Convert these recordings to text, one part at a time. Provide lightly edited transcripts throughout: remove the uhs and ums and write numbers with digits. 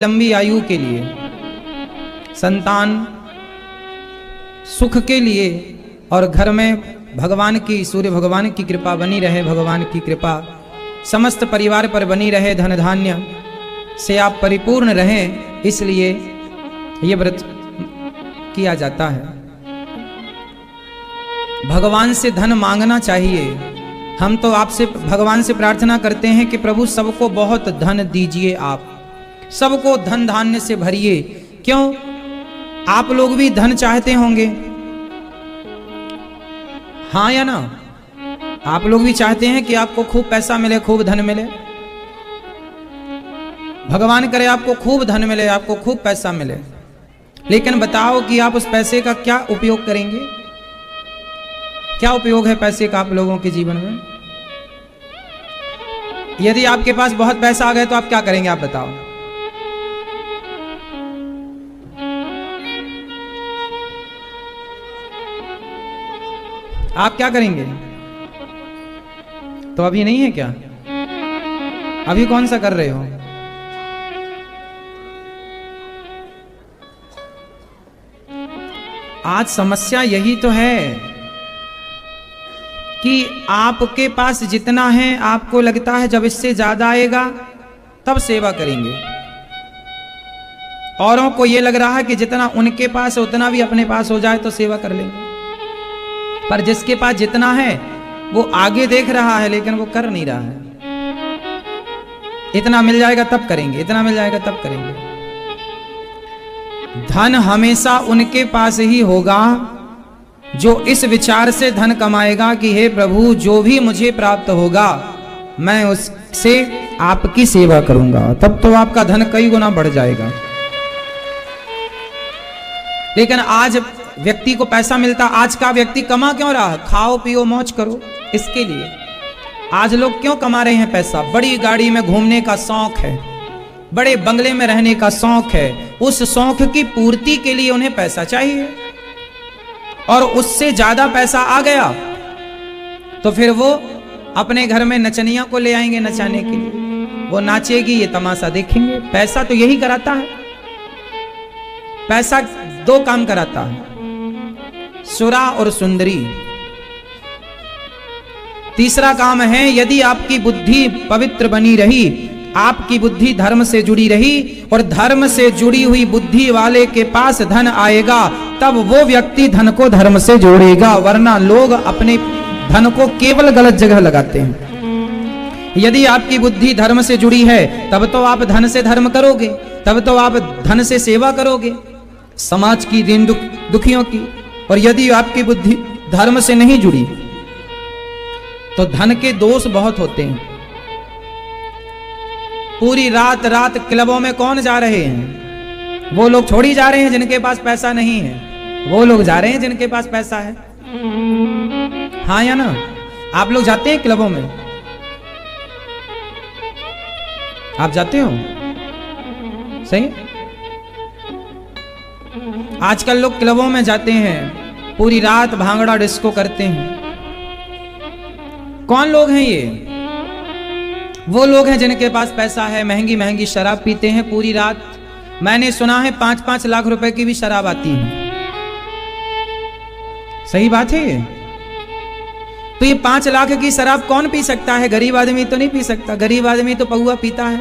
लंबी आयु के लिए, संतान सुख के लिए, और घर में भगवान की, सूर्य भगवान की कृपा बनी रहे, भगवान की कृपा समस्त परिवार पर बनी रहे, धन धान्य से आप परिपूर्ण रहें, इसलिए ये व्रत किया जाता है। भगवान से धन मांगना चाहिए। हम तो आपसे, भगवान से प्रार्थना करते हैं कि प्रभु सबको बहुत धन दीजिए, आप सबको धन धान्य से भरिए। क्यों? आप लोग भी धन चाहते होंगे, हाँ या ना? आप लोग भी चाहते हैं कि आपको खूब पैसा मिले, खूब धन मिले। भगवान करे आपको खूब धन मिले, आपको खूब पैसा मिले, लेकिन बताओ कि आप उस पैसे का क्या उपयोग करेंगे? क्या उपयोग है पैसे का आप लोगों के जीवन में? यदि आपके पास बहुत पैसा आ गया तो आप क्या करेंगे? आप बताओ। आप क्या करेंगे? तो अभी नहीं है क्या? अभी कौन सा कर रहे हो? आज समस्या यही तो है कि आपके पास जितना है, आपको लगता है जब इससे ज्यादा आएगा तब सेवा करेंगे। औरों को यह लग रहा है कि जितना उनके पास है उतना भी अपने पास हो जाए तो सेवा कर लेंगे। पर जिसके पास जितना है वो आगे देख रहा है, लेकिन वो कर नहीं रहा है। इतना मिल जाएगा तब करेंगे, इतना मिल जाएगा तब करेंगे। धन हमेशा उनके पास ही होगा जो इस विचार से धन कमाएगा कि हे प्रभु, जो भी मुझे प्राप्त होगा मैं उससे आपकी सेवा करूंगा, तब तो आपका धन कई गुना बढ़ जाएगा। लेकिन आज व्यक्ति को पैसा मिलता, आज का व्यक्ति कमा क्यों रहा है? खाओ पियो मौज करो, इसके लिए। आज लोग क्यों कमा रहे हैं पैसा? बड़ी गाड़ी में घूमने का शौक है, बड़े बंगले में रहने का शौक है। उस शौक की पूर्ति के लिए उन्हें पैसा चाहिए, और उससे ज्यादा पैसा आ गया तो फिर वो अपने घर में नचनिया को ले आएंगे नचाने के लिए। वो नाचेगी, ये तमाशा देखेंगे। पैसा तो यही कराता है। पैसा दो काम कराता है, सुरा और सुंदरी। तीसरा काम है, यदि आपकी बुद्धि पवित्र बनी रही, आपकी बुद्धि धर्म से जुड़ी रही, और धर्म से जुड़ी हुई बुद्धि वाले के पास धन आएगा, तब वो व्यक्ति धन को धर्म से जोड़ेगा। वरना लोग अपने धन को केवल गलत जगह लगाते हैं। यदि आपकी बुद्धि धर्म से जुड़ी है तब तो आप धन से धर्म करोगे, तब तो आप धन से सेवा करोगे, समाज की, दीन दुखियों की। और यदि आपकी बुद्धि धर्म से नहीं जुड़ी तो धन के दोष बहुत होते हैं। पूरी रात रात क्लबों में कौन जा रहे हैं? वो लोग छोड़ी जा रहे हैं जिनके पास पैसा नहीं है, वो लोग जा रहे हैं जिनके पास पैसा है। हाँ या ना? आप लोग जाते हैं क्लबों में? आप जाते हो? सही। आजकल लोग क्लबों में जाते हैं, पूरी रात भांगड़ा डिस्को करते हैं। कौन लोग हैं ये? वो लोग हैं जिनके पास पैसा है, महंगी महंगी शराब पीते हैं पूरी रात। मैंने सुना है 5-5 लाख रुपए की भी शराब आती है। सही बात है ये? तो ये 5 लाख की शराब कौन पी सकता है? गरीब आदमी तो नहीं पी सकता। गरीब आदमी तो पौआ पीता है,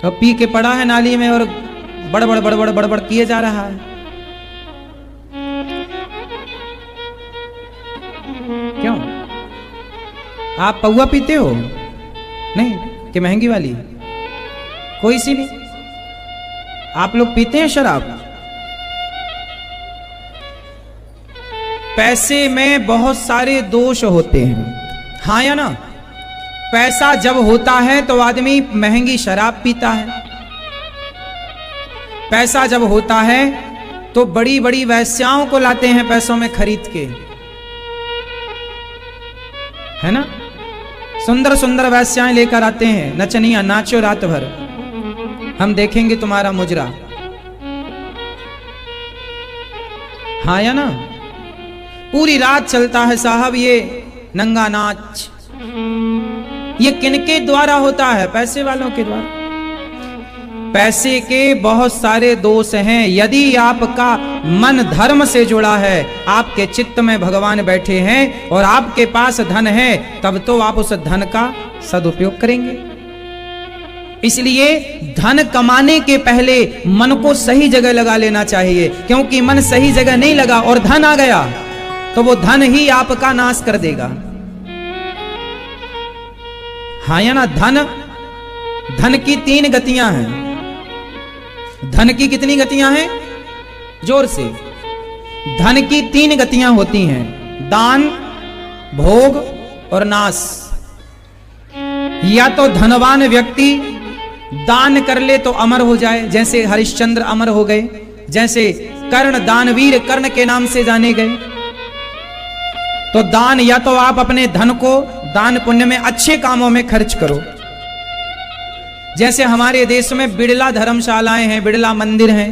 तो पी के पड़ा है नाली में और बड़बड़ बड़बड़ बड़बड़ किए जा रहा है। क्यों? आप पौआ पीते हो? नहीं कि महंगी वाली? कोई सी भी? आप लोग पीते हैं शराब? पैसे में बहुत सारे दोष होते हैं, हाँ या ना? पैसा जब होता है तो आदमी महंगी शराब पीता है। पैसा जब होता है तो बड़ी बड़ी वेश्याओं को लाते हैं पैसों में खरीद के, है ना? सुंदर सुंदर वेश्याएं लेकर आते हैं, नचनिया नाचो रात भर, हम देखेंगे तुम्हारा मुजरा। हाँ या ना? पूरी रात चलता है साहब ये नंगा नाच। ये किनके द्वारा होता है? पैसे वालों के द्वारा। पैसे के बहुत सारे दोष हैं। यदि आपका मन धर्म से जुड़ा है, आपके चित्त में भगवान बैठे हैं और आपके पास धन है, तब तो आप उस धन का सदुपयोग करेंगे। इसलिए धन कमाने के पहले मन को सही जगह लगा लेना चाहिए, क्योंकि मन सही जगह नहीं लगा और धन आ गया तो वो धन ही आपका नाश कर देगा। हाँ या ना? धन की 3 गतियां हैं। धन की कितनी गतियां हैं? जोर से। धन की 3 गतियां होती हैं, दान, भोग और नाश। या तो धनवान व्यक्ति दान कर ले तो अमर हो जाए, जैसे हरिश्चंद्र अमर हो गए, जैसे कर्ण, दानवीर कर्ण के नाम से जाने गए। तो दान, या तो आप अपने धन को दान पुण्य में अच्छे कामों में खर्च करो। जैसे हमारे देश में बिड़ला धर्मशालाएं हैं, बिड़ला मंदिर हैं।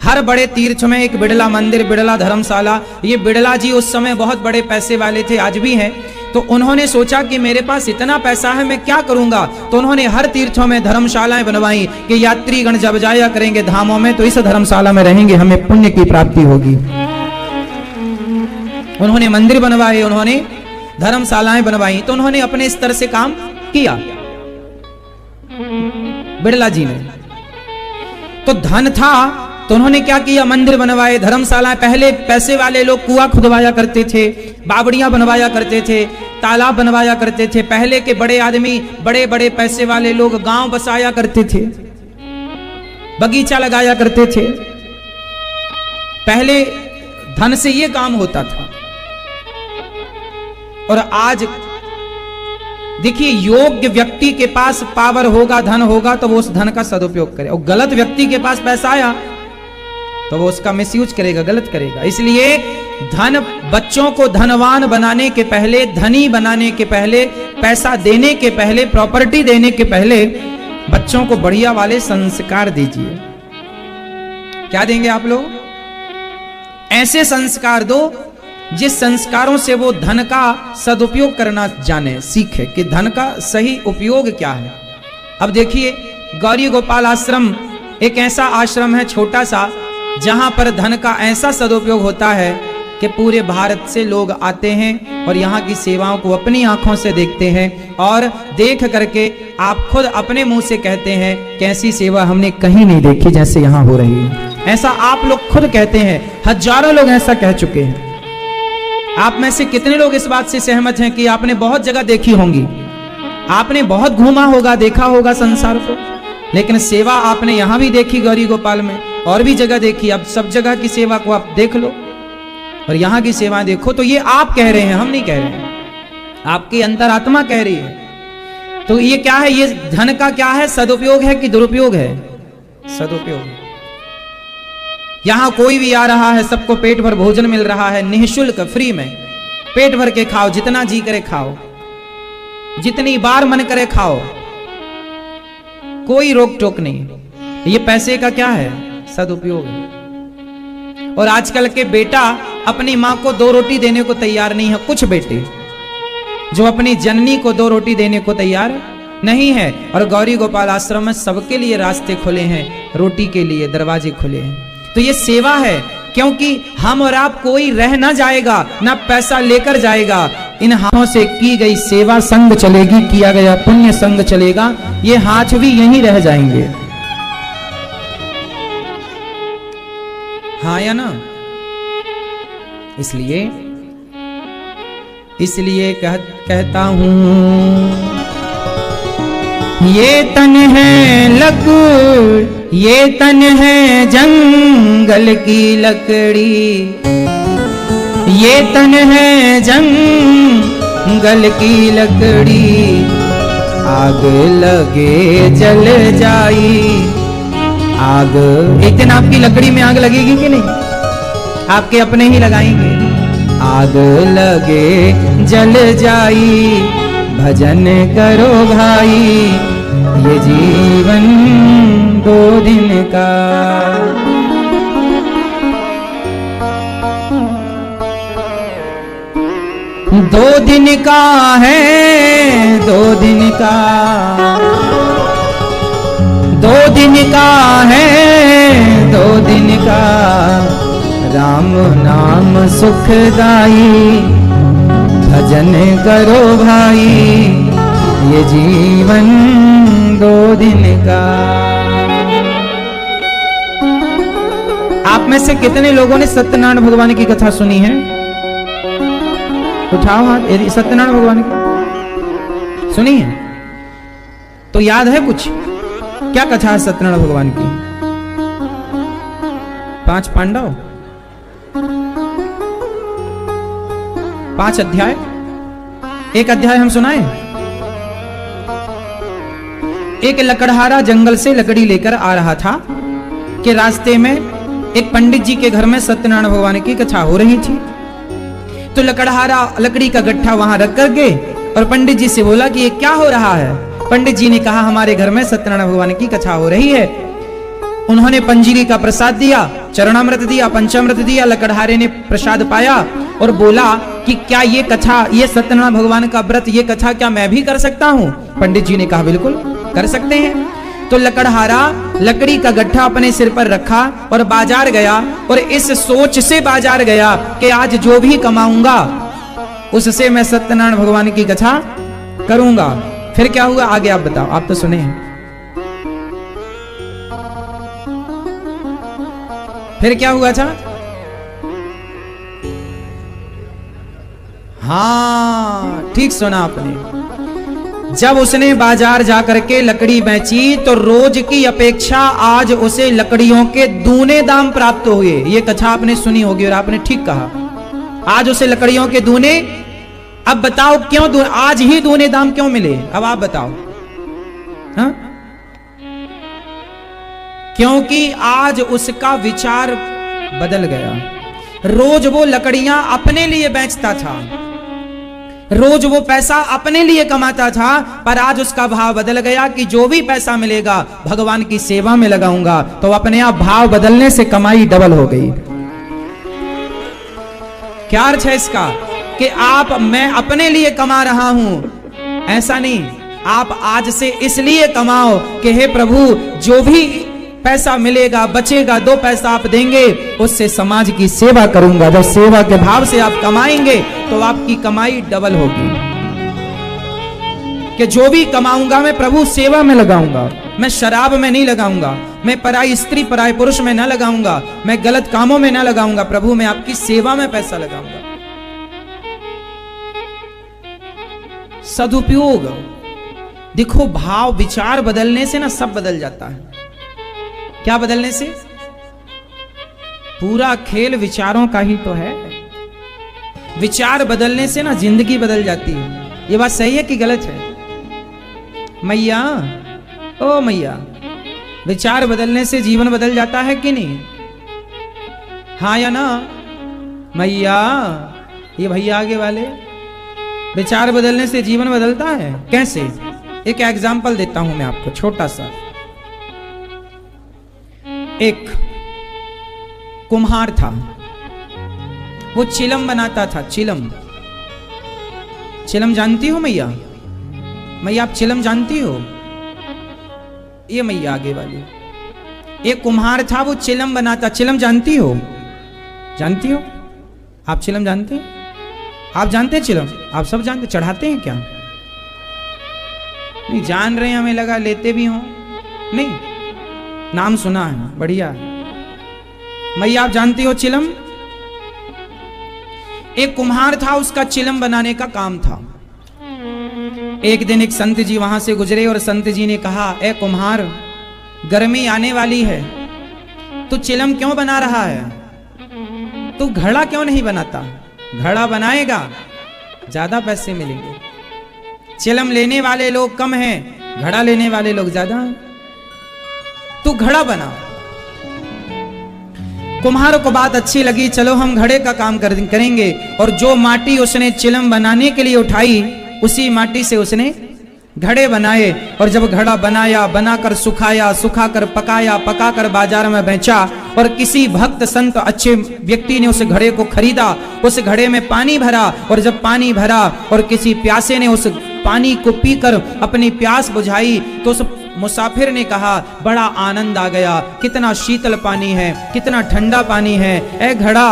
हर बड़े तीर्थ में एक बिड़ला मंदिर, बिड़ला धर्मशाला। ये बिड़ला जी उस समय बहुत बड़े पैसे वाले थे, आज भी हैं। तो उन्होंने सोचा कि मेरे पास इतना पैसा है, मैं क्या करूंगा। तो उन्होंने हर तीर्थों में धर्मशालाएं बनवाई कि यात्रीगण जब जाया करेंगे धामों में तो इस धर्मशाला में रहेंगे, हमें पुण्य की प्राप्ति होगी। उन्होंने मंदिर बनवाए, उन्होंने धर्मशालाएं बनवाई। तो उन्होंने अपने स्तर से काम किया बिड़ला जी ने। तो धन था तो उन्होंने क्या किया? मंदिर बनवाए, धर्मशालाएं। पहले पैसे वाले लोग कुआं खुदवाया करते थे, बावड़ियां बनवाया करते थे, तालाब बनवाया करते थे। पहले के बड़े आदमी, बड़े बड़े पैसे वाले लोग गांव बसाया करते थे, बगीचा लगाया करते थे। पहले धन से ये काम होता था। और आज देखिए, योग्य व्यक्ति के पास पावर होगा, धन होगा, तो वो उस धन का सदुपयोग करे। और गलत व्यक्ति के पास पैसा आया तो वो उसका मिसयूज करेगा, गलत करेगा। इसलिए धन, बच्चों को धनवान बनाने के पहले, धनी बनाने के पहले, पैसा देने के पहले, प्रॉपर्टी देने के पहले बच्चों को बढ़िया वाले संस्कार दीजिए। क्या देंगे आप लोग? ऐसे संस्कार दो जिस संस्कारों से वो धन का सदुपयोग करना जाने, सीखे कि धन का सही उपयोग क्या है। अब देखिए, गौरी गोपाल आश्रम एक ऐसा आश्रम है छोटा सा, जहां पर धन का ऐसा सदुपयोग होता है कि पूरे भारत से लोग आते हैं और यहाँ की सेवाओं को अपनी आंखों से देखते हैं। और देख करके आप खुद अपने मुंह से कहते हैं कि ऐसी सेवा हमने कहीं नहीं देखी जैसे यहाँ हो रही है। ऐसा आप लोग खुद कहते हैं, हजारों लोग ऐसा कह चुके हैं। आप में से कितने लोग इस बात से सहमत हैं कि आपने बहुत जगह देखी होंगी, आपने बहुत घूमा होगा, देखा होगा संसार को, लेकिन सेवा आपने यहां भी देखी गौरी गोपाल में, और भी जगह देखी। अब सब जगह की सेवा को आप देख लो और यहां की सेवा देखो। तो ये आप कह रहे हैं, हम नहीं कह रहे हैं, आपकी अंतरात्मा कह रही है। तो ये क्या है? ये धन का क्या है? सदुपयोग है कि दुरुपयोग है? सदुपयोग। यहां कोई भी आ रहा है, सबको पेट भर भोजन मिल रहा है, निःशुल्क, फ्री में। पेट भर के खाओ, जितना जी करे खाओ, जितनी बार मन करे खाओ, कोई रोक टोक नहीं। ये पैसे का क्या है? सदुपयोग है। और आजकल के बेटा अपनी मां को 2 रोटी देने को तैयार नहीं है। कुछ बेटे जो अपनी जननी को 2 रोटी देने को तैयार नहीं है। और गौरी गोपाल आश्रम में सबके लिए रास्ते खुले हैं, रोटी के लिए दरवाजे खुले हैं। तो ये सेवा है, क्योंकि हम और आप कोई रह ना जाएगा, ना पैसा लेकर जाएगा। इन हाथों से की गई सेवा संग चलेगी, किया गया पुण्य संग चलेगा। ये हाथ भी यहीं रह जाएंगे। हाँ या ना? इसलिए कहता हूं, ये तन है ये तन है जंगल की लकड़ी, ये तन है जंगल की लकड़ी, आग लगे जल जाई। आग, एक दिन आपकी लकड़ी में आग लगेगी कि नहीं? आपके अपने ही लगाएंगे। आग लगे जल जाई, भजन करो भाई, ये जीवन 2 दिन का। दो दिन का है 2 दिन का, 2 दिन का है, 2 दिन का राम नाम सुखदाई, भजन करो भाई ये जीवन 2 दिन का। आप में से कितने लोगों ने सत्यनारायण भगवान की कथा सुनी है? उठाओ हाथ यदि सत्यनारायण भगवान की सुनी है तो याद है कुछ? क्या कथा है सत्यनारायण भगवान की? 5 पांडव, 5 अध्याय, एक अध्याय हम सुनाए। एक लकड़हारा जंगल से लकड़ी लेकर आ रहा था कि रास्ते में एक पंडित जी के घर में सत्यनारायण भगवान की कथा हो रही थी। तो लकड़हारा लकड़ी का गट्ठा वहां रख कर गए और पंडित जी से बोला कि ये क्या हो रहा है? पंडित जी ने कहा हमारे घर में सत्यनारायण भगवान की कथा हो रही है। उन्होंने पंजीरी का प्रसाद दिया, चरणामृत दिया, पंचामृत दिया। लकड़हारे ने प्रसाद पाया और बोला कि क्या ये कथा, ये सत्यनारायण भगवान का व्रत, ये कथा क्या मैं भी कर सकता हूं? पंडित जी ने कहा बिल्कुल कर सकते हैं। तो लकड़हारा लकड़ी का गट्ठा अपने सिर पर रखा और बाजार गया और इस सोच से बाजार गया कि आज जो भी कमाऊंगा उससे मैं सत्यनारायण भगवान की कथा करूंगा। फिर क्या हुआ आगे आप बताओ, आप तो सुने हैं। फिर क्या हुआ था? हाँ ठीक सुना आपने। जब उसने बाजार जाकर के लकड़ी बेची तो रोज की अपेक्षा आज उसे लकड़ियों के दूने दाम प्राप्त हुए। ये कथा आपने सुनी होगी और आपने ठीक कहा, आज उसे लकड़ियों के दूने। अब बताओ क्यों आज ही दूने दाम क्यों मिले? अब आप बताओ। हा? क्योंकि आज उसका विचार बदल गया। रोज वो लकड़ियां अपने लिए बेचता था, रोज वो पैसा अपने लिए कमाता था, पर आज उसका भाव बदल गया कि जो भी पैसा मिलेगा भगवान की सेवा में लगाऊंगा। तो अपने आप भाव बदलने से कमाई डबल हो गई। क्या अर्थ है इसका? कि मैं अपने लिए कमा रहा हूं, ऐसा नहीं। आप आज से इसलिए कमाओ कि हे प्रभु जो भी पैसा मिलेगा बचेगा, 2 पैसा आप देंगे उससे समाज की सेवा करूंगा। जब सेवा के भाव से आप कमाएंगे तो आपकी कमाई डबल होगी। कि जो भी कमाऊंगा मैं प्रभु सेवा में लगाऊंगा, मैं शराब में नहीं लगाऊंगा, मैं पराई स्त्री पराई पुरुष में ना लगाऊंगा, मैं गलत कामों में ना लगाऊंगा, प्रभु मैं आपकी सेवा में पैसा लगाऊंगा। सदुपयोग। देखो भाव विचार बदलने से ना सब बदल जाता है। क्या बदलने से? पूरा खेल विचारों का ही तो है। विचार बदलने से ना जिंदगी बदल जाती है। ये बात सही है कि गलत है? मैया, ओ मैया, विचार बदलने से जीवन बदल जाता है कि नहीं? हाँ या ना? मैया, ये भैया आगे वाले, विचार बदलने से जीवन बदलता है कैसे? एक एग्जाम्पल देता हूं मैं आपको छोटा सा। एक कुम्हार था, वो चिलम बनाता था। चिलम, चिलम जानती हो मैया? मैया आप चिलम जानती हो? ये मैया आगे वाली। एक कुम्हार था, वो चिलम बनाता। चिलम जानती हो? जानती हो? आप चिलम जानते हैं? आप जानते हैं चिलम? आप सब जानते? चढ़ाते हैं क्या? नहीं जान रहे हैं, हमें लगा लेते भी हो। नहीं, नाम सुना है, बढ़िया। मैया आप जानती हो चिलम? एक कुम्हार था, उसका चिलम बनाने का काम था। एक दिन एक संत जी वहां से गुजरे और संत जी ने कहा, ए कुम्हार, गर्मी आने वाली है, तू चिलम क्यों बना रहा है? तू घड़ा क्यों नहीं बनाता? घड़ा बनाएगा ज्यादा पैसे मिलेंगे। चिलम लेने वाले लोग कम हैं, घड़ा लेने वाले लोग ज्यादा हैं। तू घड़ा बना। कुम्हार को बात अच्छी लगी, चलो हम घड़े का काम करेंगे। और जो माटी उसने चिलम बनाने के लिए उठाई, उसी माटी से उसने घड़े बनाए। और जब घड़ा बनाया, बनाकर सुखाया, सुखाकर पकाया, पकाकर बाजार में बेचा। और किसी भक्त संत अच्छे व्यक्ति ने उस घड़े को खरीदा, उस घड़े में पानी भरा। और जब पानी भरा और किसी प्यासे ने उस पानी को पीकर अपनी प्यास बुझाई तो उस मुसाफिर ने कहा, बड़ा आनंद आ गया, कितना शीतल पानी है, कितना ठंडा पानी है। ए घड़ा,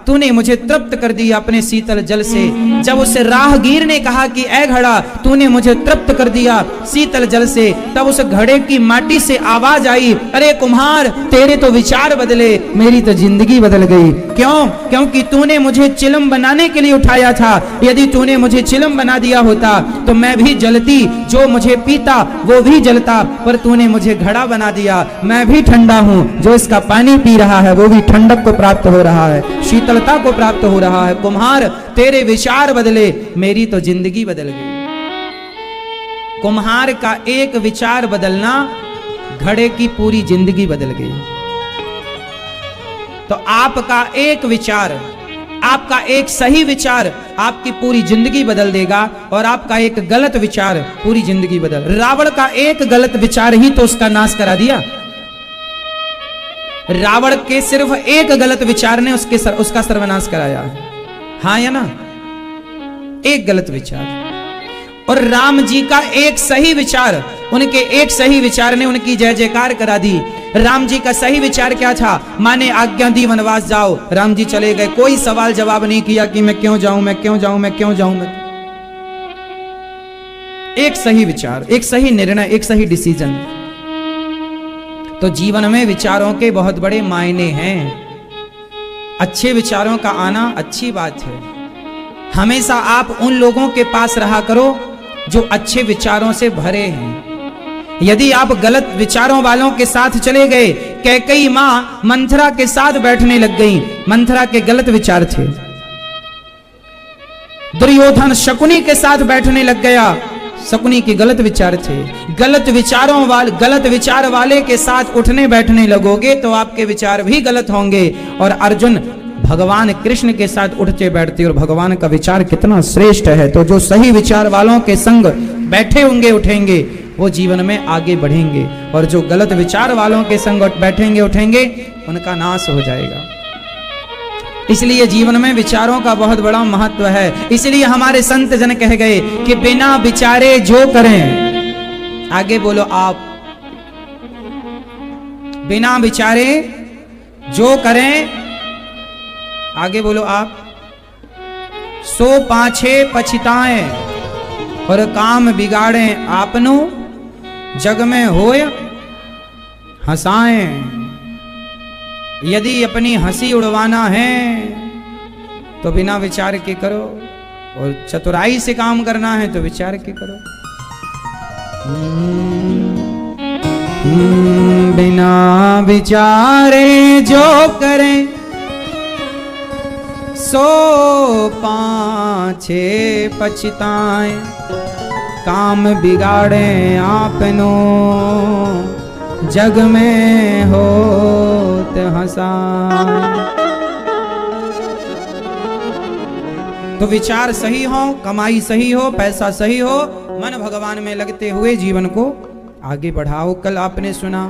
तूने मुझे तृप्त कर दिया अपने शीतल जल से। जब उस राहगीर ने कहा कि ए घड़ा, तूने मुझे तृप्त कर दिया शीतल जल से, तब उस घड़े की माटी से आवाज आई, अरे कुम्हार, तेरे तो विचार बदले, मेरी तो जिंदगी बदल गई। क्यों? क्योंकि तूने मुझे चिलम बनाने के लिए उठाया था। यदि तूने मुझे चिलम बना दिया होता तो मैं भी जलती, जो मुझे पीता वो भी जलता, पर तूने मुझे घड़ा बना दिया, मैं भी ठंडा हूं, जो इसका पानी पी रहा है वो भी ठंडक को प्राप्त हो रहा है, शीतलता को प्राप्त हो रहा है। कुम्हार, तेरे विचार बदले, मेरी तो जिंदगी बदल गई। कुम्हार का एक विचार बदलना घड़े की पूरी जिंदगी बदल गई। तो आपका एक विचार, आपका एक सही विचार आपकी पूरी जिंदगी बदल देगा, और आपका एक गलत विचार पूरी जिंदगी बदल। रावण का एक गलत विचार ही तो उसका नाश करा दिया। रावण के सिर्फ एक गलत विचार ने उसका सर्वनाश कराया। हाँ या ना? एक गलत विचार। और राम जी का एक सही विचार, उनके एक सही विचार ने उनकी जय जयकार करा दी। राम जी का सही विचार क्या था? माँ ने आज्ञा दी वनवास जाओ, राम जी चले गए, कोई सवाल जवाब नहीं किया कि मैं क्यों जाऊं, मैं क्यों जाऊं, मैं क्यों जाऊं। मैं एक सही विचार, एक सही निर्णय, एक सही डिसीजन। तो जीवन में विचारों के बहुत बड़े मायने हैं। अच्छे विचारों का आना अच्छी बात है। हमेशा आप उन लोगों के पास रहा करो जो अच्छे विचारों से भरे हैं। यदि आप गलत विचारों वालों के साथ चले गए, कैकेयी मां मंथरा के साथ बैठने लग गई, मंथरा के गलत विचार थे। दुर्योधन शकुनी के साथ बैठने लग गया, शकुनी के गलत विचार थे। गलत विचार वाले के साथ उठने बैठने लगोगे तो आपके विचार भी गलत होंगे। और अर्जुन भगवान कृष्ण के साथ उठते बैठते, और भगवान का विचार कितना श्रेष्ठ है। तो जो सही विचार वालों के संग बैठे होंगे, उठेंगे, वो जीवन में आगे बढ़ेंगे, और जो गलत विचार वालों के संग बैठेंगे, उठेंगे, उनका नाश हो जाएगा। इसलिए जीवन में विचारों का बहुत बड़ा महत्व है। इसलिए हमारे संत जन कह गए कि बिना विचारे जो करें, आगे बोलो आप, बिना विचारे जो करें, आगे बोलो आप, सो पाछे पछताएं, और काम बिगाड़ें आपनो, जग में होय हंसाएं। यदि अपनी हंसी उड़वाना है तो बिना विचार के करो, और चतुराई से काम करना है तो विचार के करो। बिना विचारे जो करें, सो पाछे पछताएं, काम बिगाड़े आपनो, जग में होत हंसाएं। तो विचार सही हो, कमाई सही हो, पैसा सही हो, मन भगवान में लगते हुए जीवन को आगे बढ़ाओ। कल आपने सुना,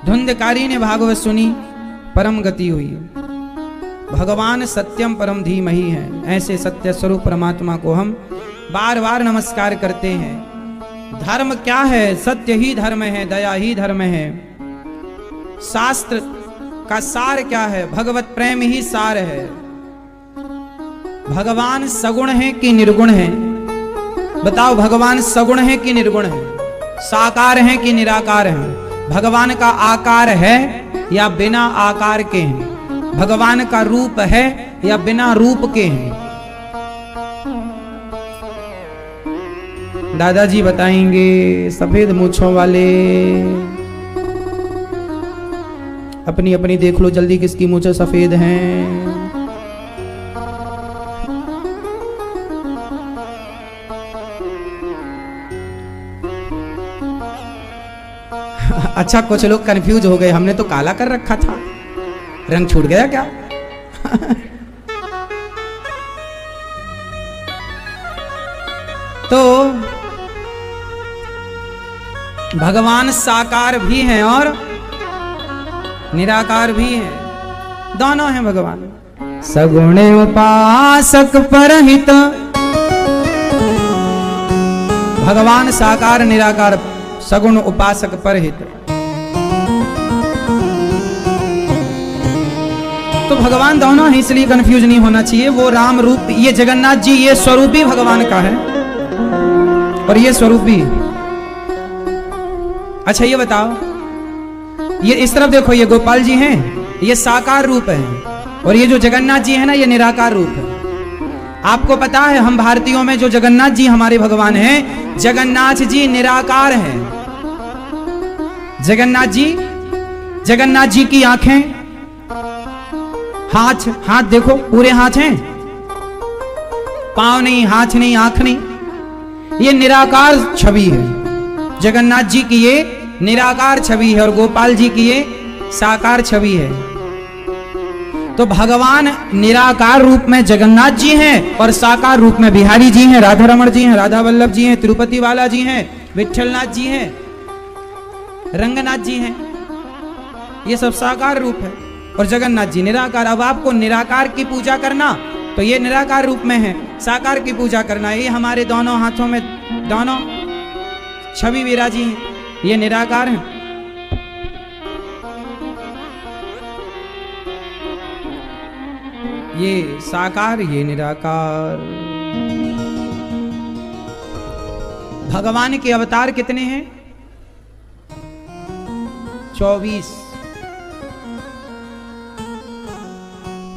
धुंधकारी ने भागवत सुनी, परम गति हुई। भगवान सत्यम परम धीमहि है। ऐसे सत्य स्वरूप परमात्मा को हम बार बार नमस्कार करते हैं। धर्म क्या है? सत्य ही धर्म है, दया ही धर्म है। शास्त्र का सार क्या है? भगवत प्रेम ही सार है। भगवान सगुण है कि निर्गुण है? बताओ, भगवान सगुण है कि निर्गुण है? साकार है कि निराकार है? भगवान का आकार है या बिना आकार के हैं? भगवान का रूप है या बिना रूप के हैं? दादाजी बताएंगे। सफेद मूंछों वाले अपनी अपनी देख लो जल्दी, किसकी मूंछें सफेद हैं। अच्छा, कुछ लोग कंफ्यूज हो गए, हमने तो काला कर रखा था, रंग छूट गया क्या? तो भगवान साकार भी हैं और निराकार भी हैं, दोनों हैं भगवान। सगुण उपासक परहित भगवान साकार निराकार सगुण उपासक परहित। तो भगवान दोनों है, इसलिए कंफ्यूज नहीं होना चाहिए। वो राम रूप, ये जगन्नाथ जी ये स्वरूप भी भगवान का है और ये स्वरूप भी। अच्छा ये बताओ, ये इस तरफ देखो, ये गोपाल जी हैं, ये साकार रूप है, और ये जो जगन्नाथ जी है ना, ये निराकार रूप है। आपको पता है हम भारतीयों में जो जगन्नाथ जी हमारे भगवान हैं, जगन्नाथ जी निराकार हैं। जगन्नाथ जी की आंखें, हाथ देखो पूरे हाथ हैं, पांव नहीं, हाथ नहीं, आंख नहीं, ये निराकार छवि है। जगन्नाथ जी की ये निराकार छवि है और गोपाल जी की ये साकार छवि है। तो भगवान निराकार रूप में जगन्नाथ जी हैं और साकार रूप में बिहारी जी हैं, राधा रमण जी हैं, राधा वल्लभ जी हैं, तिरुपति वाला जी हैं, विठलनाथ जी हैं, रंगनाथ जी हैं। ये सब साकार रूप है और जगन्नाथ जी निराकार। अब आपको निराकार की पूजा करना तो ये निराकार रूप में है, साकार की पूजा करना ये हमारे दोनों हाथों में दोनों छवि विराजी हैं, ये निराकार हैं। ये साकार, ये निराकार। भगवान के अवतार कितने हैं? 24।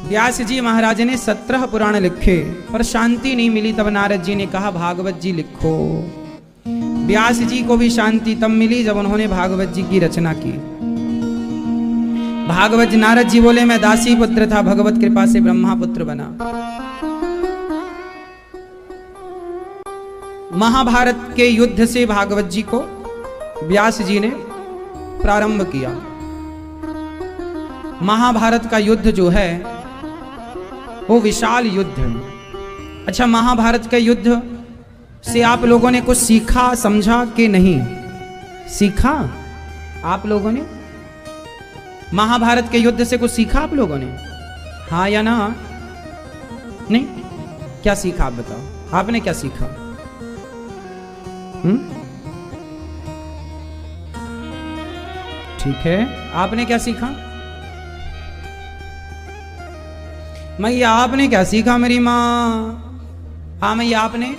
व्यास जी महाराज ने 17 पुराण लिखे, पर शांति नहीं मिली। तब नारद जी ने कहा भागवत जी लिखो। व्यास जी को भी शांति तब मिली जब उन्होंने भागवत जी की रचना की। भागवत नारद जी बोले मैं दासी पुत्र था, भगवत कृपा से ब्रह्मा पुत्र बना। महाभारत के युद्ध से भागवत जी को व्यास जी ने प्रारंभ किया। महाभारत का युद्ध जो है वो विशाल युद्ध है। अच्छा, महाभारत के युद्ध से आप लोगों ने कुछ सीखा समझा कि नहीं सीखा? आप लोगों ने महाभारत के युद्ध से कुछ सीखा आप लोगों ने? हाँ या ना? नहीं? क्या सीखा आप बताओ, आपने क्या सीखा? ठीक है, आपने क्या सीखा? मैया आपने क्या सीखा मेरी माँ? हाँ मैया आपने?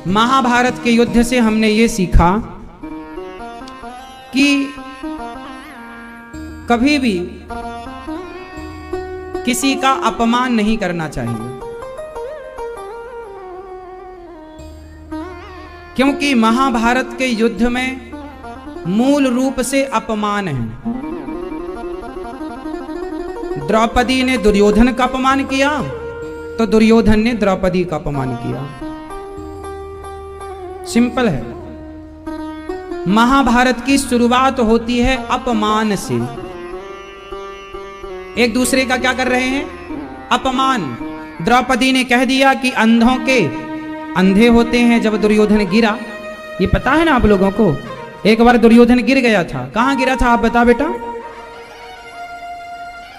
महाभारत के युद्ध से हमने ये सीखा कि कभी भी किसी का अपमान नहीं करना चाहिए, क्योंकि महाभारत के युद्ध में मूल रूप से अपमान है। द्रौपदी ने दुर्योधन का अपमान किया तो दुर्योधन ने द्रौपदी का अपमान किया। सिंपल है। महाभारत की शुरुआत होती है अपमान से। एक दूसरे का क्या कर रहे हैं? अपमान। द्रौपदी ने कह दिया कि अंधों के अंधे होते हैं। जब दुर्योधन गिरा, ये पता है ना आप लोगों को, एक बार दुर्योधन गिर गया था। कहां गिरा था आप बता बेटा?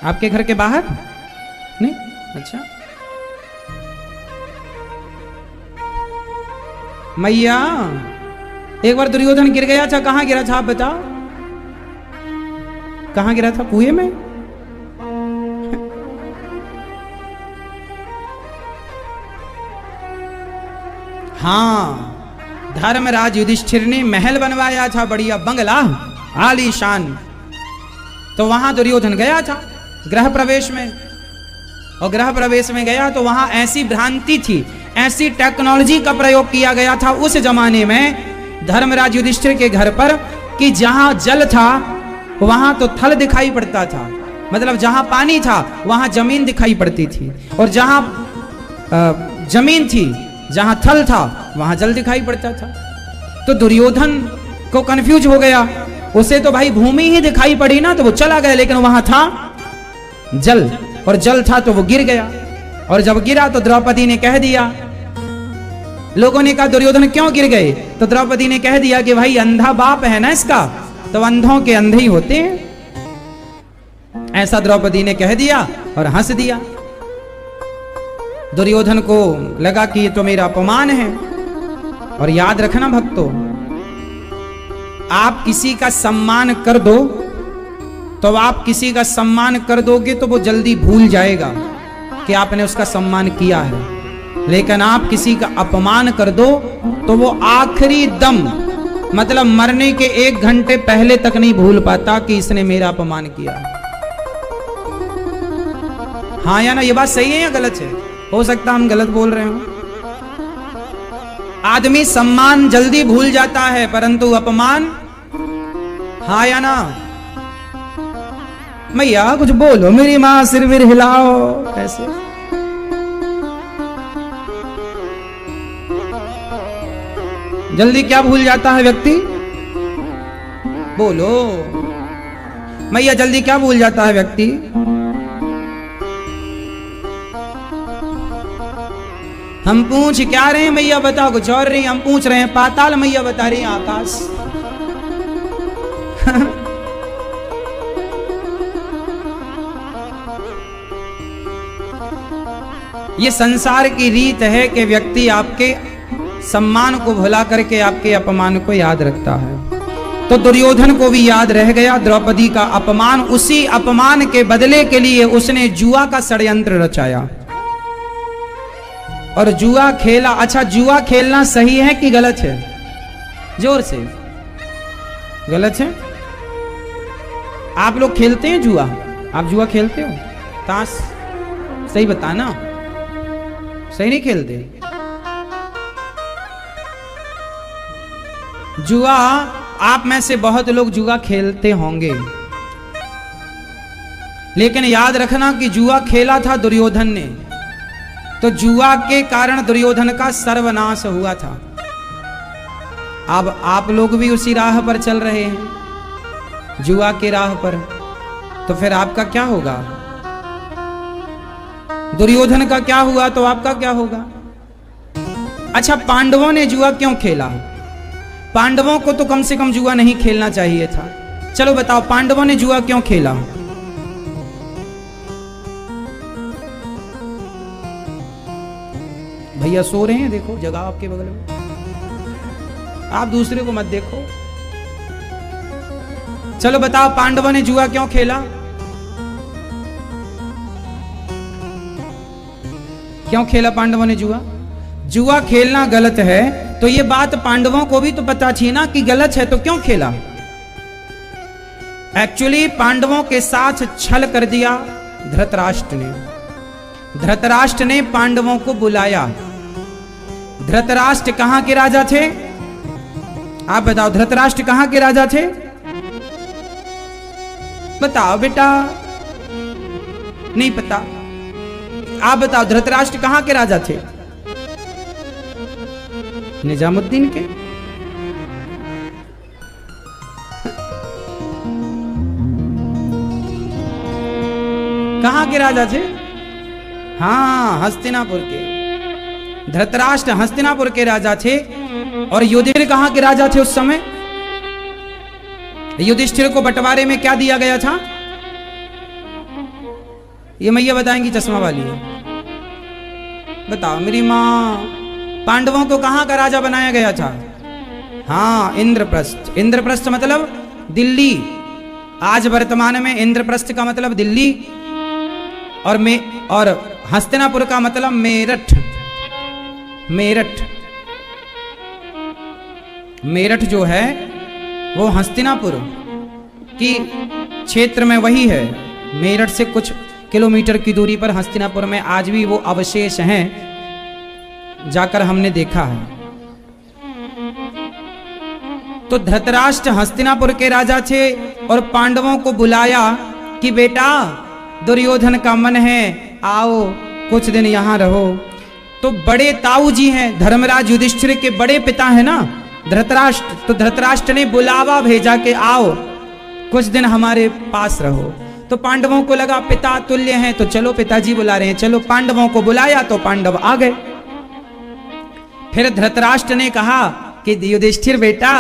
आपके घर के बाहर? नहीं? अच्छा मैया, एक बार दुर्योधन गिर गया था। कहां गिरा था आप बताओ? कहां गिरा था? कुएं में? हाँ, धर्मराज युधिष्ठिर ने महल बनवाया था, बढ़िया बंगला आलीशान। तो वहां दुर्योधन गया था गृह प्रवेश में, और गृह प्रवेश में गया तो वहां ऐसी भ्रांति थी, ऐसी टेक्नोलॉजी का प्रयोग किया गया था उस जमाने में धर्मराज युधिष्ठिर के घर पर, कि जहां जल था वहां तो थल दिखाई पड़ता था, मतलब जहां पानी था वहां जमीन दिखाई पड़ती थी, और जहां जमीन थी, जहां थल था वहां जल दिखाई पड़ता था। तो दुर्योधन को कंफ्यूज हो गया, उसे तो भाई भूमि ही दिखाई पड़ी ना, तो वो चला गया, लेकिन वहां था जल, और जल था तो वो गिर गया। और जब गिरा तो द्रौपदी ने कह दिया, लोगों ने कहा दुर्योधन क्यों गिर गए? तो द्रौपदी ने कह दिया कि भाई अंधा बाप है ना इसका, तो अंधों के अंधे ही होते हैं। ऐसा द्रौपदी ने कह दिया और हंस दिया। दुर्योधन को लगा कि ये तो मेरा अपमान है। और याद रखना भक्तों, आप किसी का सम्मान कर दो तो आप किसी का सम्मान कर दोगे तो वो जल्दी भूल जाएगा कि आपने उसका सम्मान किया है, लेकिन आप किसी का अपमान कर दो तो वो आखिरी दम, मतलब मरने के 1 घंटे पहले तक नहीं भूल पाता कि इसने मेरा अपमान किया। हाँ या ना, ये बात सही है या गलत है? हो सकता हम गलत बोल रहे हो। आदमी सम्मान जल्दी भूल जाता है परंतु अपमान, हाँ या ना? मैया कुछ बोलो, मेरी मां सिर विर हिलाओ ऐसे। जल्दी क्या भूल जाता है व्यक्ति? बोलो मैया, जल्दी क्या भूल जाता है व्यक्ति? हम पूछ क्या रहे हैं मैया बताओ, कुछ और नहीं। हम पूछ रहे हैं पाताल, मैया बता रही हैं आकाश। ये संसार की रीत है कि व्यक्ति आपके सम्मान को भुला करके आपके अपमान को याद रखता है। तो दुर्योधन को भी याद रह गया द्रौपदी का अपमान। उसी अपमान के बदले के लिए उसने जुआ का षड्यंत्र रचाया और जुआ खेला। अच्छा, जुआ खेलना सही है कि गलत है? जोर से। गलत है? आप लोग खेलते हैं जुआ? आप जुआ खेलते हो? ताश? सही बताना, सही नहीं खेलते? जुआ, आप में से बहुत लोग जुआ खेलते होंगे, लेकिन याद रखना कि जुआ खेला था दुर्योधन ने, तो जुआ के कारण दुर्योधन का सर्वनाश हुआ था। अब आप लोग भी उसी राह पर चल रहे हैं, जुआ के राह पर, तो फिर आपका क्या होगा? दुर्योधन का क्या हुआ तो आपका क्या होगा? अच्छा, पांडवों ने जुआ क्यों खेला? पांडवों को तो कम से कम जुआ नहीं खेलना चाहिए था। चलो बताओ, पांडवों ने जुआ क्यों खेला? भैया सो रहे हैं, देखो जगह आपके बगल में, आप दूसरे को मत देखो। चलो बताओ, पांडवों ने जुआ क्यों खेला? क्यों खेला पांडवों ने जुआ? जुआ खेलना गलत है, तो ये बात पांडवों को भी तो पता थी ना कि गलत है, तो क्यों खेला? एक्चुअली पांडवों के साथ छल कर दिया धृतराष्ट्र ने। धृतराष्ट्र ने पांडवों को बुलाया। धृतराष्ट्र कहां के राजा थे? आप बताओ, धृतराष्ट्र कहां के राजा थे? बताओ बेटा, नहीं पता? आप बताओ, धृतराष्ट्र कहां के राजा थे? निजामुद्दीन के। कहां के राजा थे? हाँ, हस्तिनापुर के। धृतराष्ट्र हस्तिनापुर के राजा थे। और युधिष्ठिर कहां के राजा थे उस समय? युधिष्ठिर को बंटवारे में क्या दिया गया था? ये मैया बताएंगी चश्मा वाली। बताओ मेरी मां, पांडवों को कहां का राजा बनाया गया था? हाँ, इंद्रप्रस्थ। इंद्रप्रस्थ मतलब दिल्ली। आज वर्तमान में इंद्रप्रस्थ का मतलब दिल्ली, और हस्तिनापुर का मतलब मेरठ। मेरठ, मेरठ जो है वो हस्तिनापुर की क्षेत्र में वही है। मेरठ से कुछ किलोमीटर की दूरी पर हस्तिनापुर में आज भी वो अवशेष हैं, जाकर हमने देखा है। तो धृतराष्ट्र हस्तिनापुर के राजा थे और पांडवों को बुलाया कि बेटा दुर्योधन का मन है, आओ कुछ दिन यहां रहो। तो बड़े ताऊ जी हैं, धर्मराज युधिष्ठिर के बड़े पिता हैं ना धृतराष्ट्र, तो धृतराष्ट्र ने बुलावा भेजा कि आओ कुछ दिन हमारे पास रहो। तो पांडवों को लगा पिता तुल्य हैं, तो चलो पिताजी बुला रहे हैं, चलो। पांडवों को बुलाया तो पांडव आ गए। फिर धृतराष्ट्र ने कहा कि युधिष्ठिर बेटा,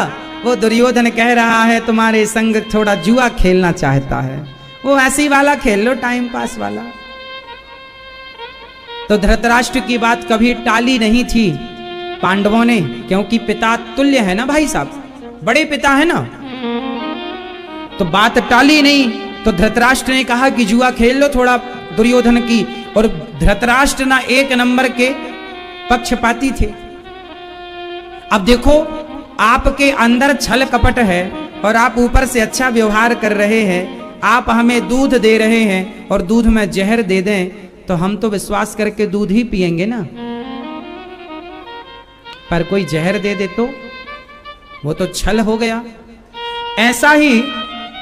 वो दुर्योधन कह रहा है तुम्हारे संग थोड़ा जुआ खेलना चाहता है, वो ऐसी वाला खेल लो, टाइम पास वाला। तो धृतराष्ट्र की बात कभी टाली नहीं थी पांडवों ने, क्योंकि पिता तुल्य है ना भाई साहब, बड़े पिता है ना, तो बात टाली नहीं। तो धृतराष्ट्र ने कहा कि जुआ खेल लो थोड़ा दुर्योधन की, और धृतराष्ट्र ना एक नंबर के पक्षपाती थे। अब देखो, आपके अंदर छल कपट है और आप ऊपर से अच्छा व्यवहार कर रहे हैं, आप हमें दूध दे रहे हैं और दूध में जहर दे दें तो हम तो विश्वास करके दूध ही पिएंगे ना, पर कोई जहर दे दे तो वो तो छल हो गया। ऐसा ही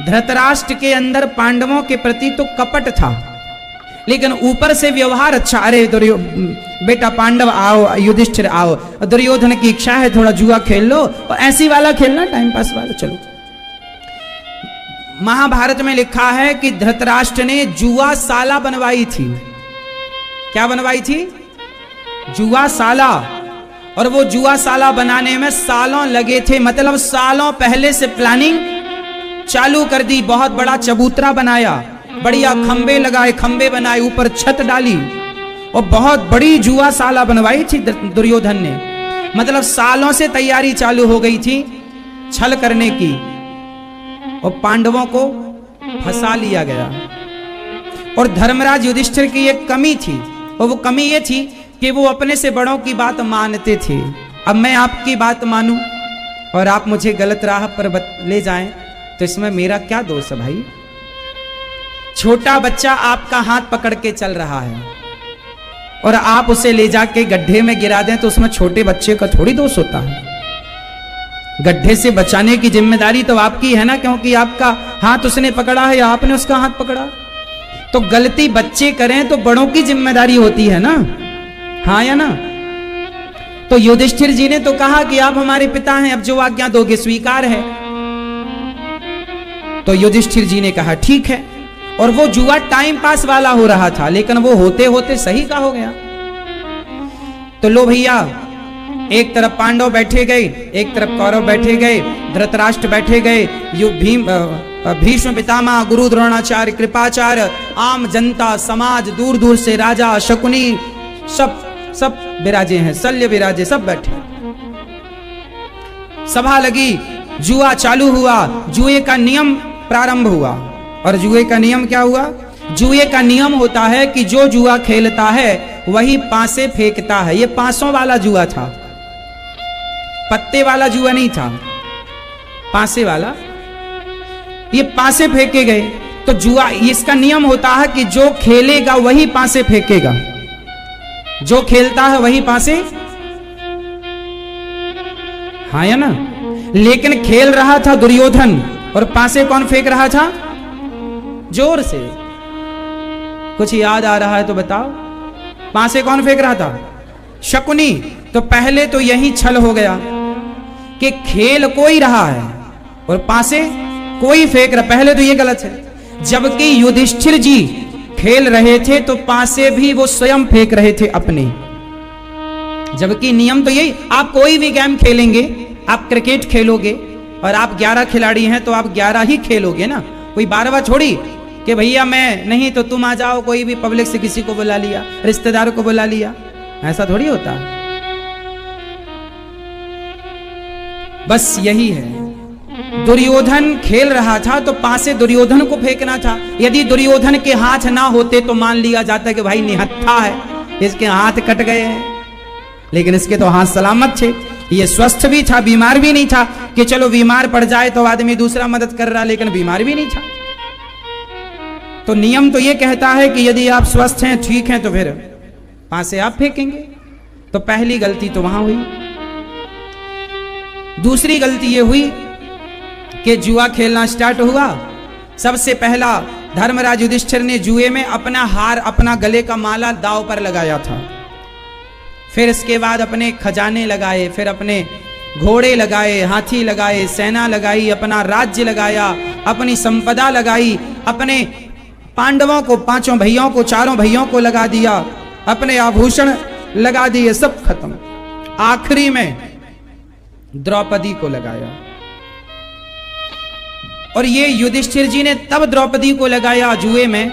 धृतराष्ट्र के अंदर पांडवों के प्रति तो कपट था, लेकिन ऊपर से व्यवहार अच्छा। अरे बेटा पांडव आओ, युधिष्ठिर आओ, दुर्योधन की इच्छा है थोड़ा जुआ खेल लो, और ऐसी वाला खेलना, टाइम पास वाला, चलो। महाभारत में लिखा है कि धृतराष्ट्र ने जुआशाला बनवाई थी। क्या बनवाई थी? जुआशाला। और वो जुआशाला बनाने में सालों लगे थे, मतलब सालों पहले से प्लानिंग चालू कर दी। बहुत बड़ा चबूतरा बनाया, बढ़िया खंबे लगाए, खंबे बनाए, ऊपर छत डाली और बहुत बड़ी जुआशाला बनवाई थी दुर्योधन ने। मतलब सालों से तैयारी चालू हो गई थी छल करने की, और पांडवों को फंसा लिया गया। और धर्मराज युधिष्ठिर की एक कमी थी, और वो कमी ये थी कि वो अपने से बड़ों की बात मानते थे। अब मैं आपकी बात मानूं और आप मुझे गलत राह पर ले जाएं तो इसमें मेरा क्या दोष है भाई? छोटा बच्चा आपका हाथ पकड़ के चल रहा है और आप उसे ले जाके गड्ढे में गिरा दें तो उसमें छोटे बच्चे का थोड़ी दोष होता है। गड्ढे से बचाने की जिम्मेदारी तो आपकी है ना, क्योंकि आपका हाथ उसने पकड़ा है या आपने उसका हाथ पकड़ा। तो गलती बच्चे करें तो बड़ों की जिम्मेदारी होती है ना, हाँ या ना? तो युधिष्ठिर जी ने तो कहा कि आप हमारे पिता हैं, अब जो आज्ञा दोगे स्वीकार है। तो युधिष्ठिर जी ने कहा ठीक है। और वो जुआ टाइम पास वाला हो रहा था, लेकिन वो होते होते सही का हो गया। तो लो भैया, एक तरफ पांडव बैठे गए, एक तरफ कौरव बैठे गए, धृतराष्ट्र बैठे गए, भीष्म पितामह, गुरु द्रोणाचार्य, कृपाचार्य, आम जनता, समाज, दूर दूर से राजा, शकुनी, सब विराजे हैं, शल्य विराजे, सब बैठे। सभा लगी, जुआ चालू हुआ, जुए का नियम प्रारंभ हुआ। और जुए का नियम क्या हुआ? जुए का नियम होता है कि जो जुआ खेलता है वही पासे फेंकता है। ये पासों वाला जुआ था, पत्ते वाला जुआ नहीं था, पासे वाला। ये पासे फेंके गए तो जुआ, इसका नियम होता है कि जो खेलेगा वही पासे फेंकेगा, जो खेलता है वही पासे, हाँ या ना? लेकिन खेल रहा था दुर्योधन और पासे कौन फेंक रहा था? जोर से। कुछ याद आ रहा है तो बताओ, पासे कौन फेंक रहा था? शकुनी। तो पहले तो यही छल हो गया कि खेल कोई रहा है और पासे कोई फेंक रहा, पहले तो ये गलत है। जबकि युधिष्ठिर जी खेल रहे थे तो पासे भी वो स्वयं फेंक रहे थे अपने। जबकि नियम तो यही, आप कोई भी गेम खेलेंगे, आप क्रिकेट खेलोगे और आप 11 खिलाड़ी हैं तो आप 11 ही खेलोगे ना, कोई 12वां छोड़ी कि भैया मैं नहीं तो तुम आ जाओ, कोई भी पब्लिक से किसी को बुला लिया, रिश्तेदारों को बुला लिया, ऐसा थोड़ी होता। बस यही है। दुर्योधन खेल रहा था तो पासे दुर्योधन को फेंकना था। यदि दुर्योधन के हाथ ना होते तो मान लिया जाता कि भाई निहत्था है, इसके हाथ कट गए हैं, लेकिन इसके तो हाथ सलामत थे। ये स्वस्थ भी था, बीमार भी नहीं था कि चलो बीमार पड़ जाए तो आदमी दूसरा मदद कर रहा, लेकिन बीमार भी नहीं था। तो नियम तो ये कहता है कि यदि आप स्वस्थ हैं, ठीक हैं, तो फिर पासे आप फेंकेंगे। तो पहली गलती तो वहां हुई। दूसरी गलती ये हुई कि जुआ खेलना स्टार्ट हुआ। सबसे पहला धर्मराज युधिष्ठिर ने जुए में अपना हार, अपना गले का माला दांव पर लगाया था। फिर इसके बाद अपने खजाने लगाए, फिर अपने घोड़े लगाए, हाथी लगाए, सेना लगाई, अपना राज्य लगाया, अपनी संपदा लगाई, अपने पांडवों को, 5 भैयों को, 4 भैयों को लगा दिया, अपने आभूषण लगा दिए, सब खत्म। आखिरी में द्रौपदी को लगाया। और ये युधिष्ठिर जी ने तब द्रौपदी को लगाया जुए में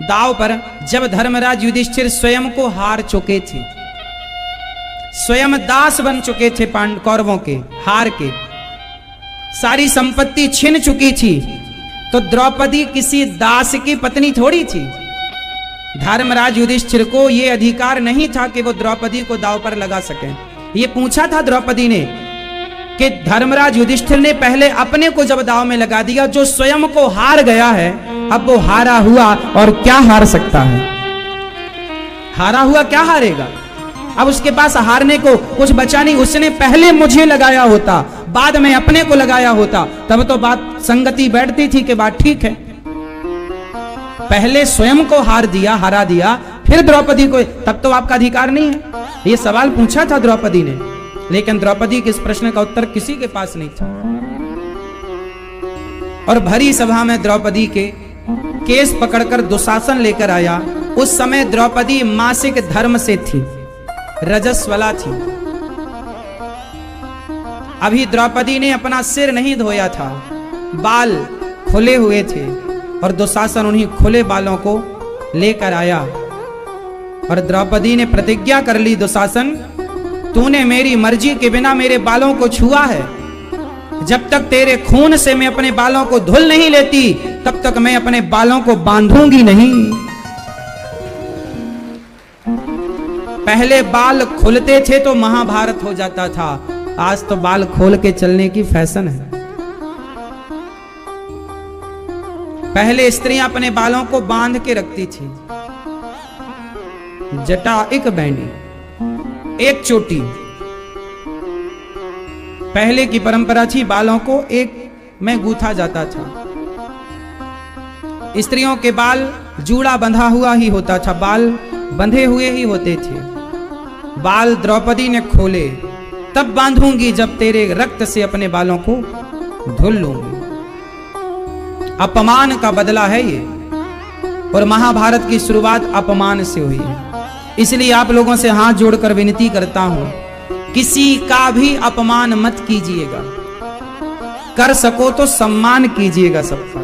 दाव पर जब धर्मराज युधिष्ठिर स्वयं को हार चुके थे, स्वयं दास बन चुके थे कौरवों के, हार के, सारी संपत्ति छिन चुकी थी, तो द्रौपदी किसी दास की पत्नी थोड़ी थी। धर्मराज युधिष्ठिर को यह अधिकार नहीं था कि वो द्रौपदी को दाव पर लगा सके। ये पूछा था द्रौपदी ने कि धर्मराज युधिष्ठिर ने पहले अपने को जब दाव में लगा दिया, जो स्वयं को हार गया है, अब वो हारा हुआ और क्या हार सकता है? हारा हुआ क्या हारेगा? अब उसके पास हारने को कुछ बचा नहीं। उसने पहले मुझे लगाया होता, बाद में अपने को लगाया होता, तब तो बात संगति बैठती थी कि बात ठीक है। पहले स्वयं को हरा दिया, फिर द्रौपदी को, तब तो आपका अधिकार नहीं है। ये सवाल पूछा था द्रौपदी ने, लेकिन द्रौपदी के इस प्रश्न का उत्तर किसी के पास नहीं था। और भरी सभा में द्रौपदी के केस पकड़कर दुशासन लेकर आया। उस समय द्रौपदी मासिक धर्म से थी, रजस्वला थी। अभी द्रौपदी ने अपना सिर नहीं धोया था, बाल खुले हुए थे, और दुशासन उन्हीं खुले बालों को लेकर आया। और द्रौपदी ने प्रतिज्ञा कर ली, दुशासन तूने मेरी मर्जी के बिना मेरे बालों को छुआ है, जब तक तेरे खून से मैं अपने बालों को धुल नहीं लेती, तब तक मैं अपने बालों को बांधूंगी नहीं। पहले बाल खुलते थे तो महाभारत हो जाता था, आज तो बाल खोल के चलने की फैशन है। पहले स्त्रियां अपने बालों को बांध के रखती थी, जटा एक बैंडी, एक चोटी। पहले की परंपरा थी, बालों को एक में गूंथा जाता था। स्त्रियों के बाल जूड़ा बंधा हुआ ही होता था, बाल बंधे हुए ही होते थे। बाल द्रौपदी ने खोले, तब बांधूंगी जब तेरे रक्त से अपने बालों को धुल लूंगी। अपमान का बदला है ये, और महाभारत की शुरुआत अपमान से हुई है। इसलिए आप लोगों से हाथ जोड़कर विनती करता हूं, किसी का भी अपमान मत कीजिएगा, कर सको तो सम्मान कीजिएगा सबका।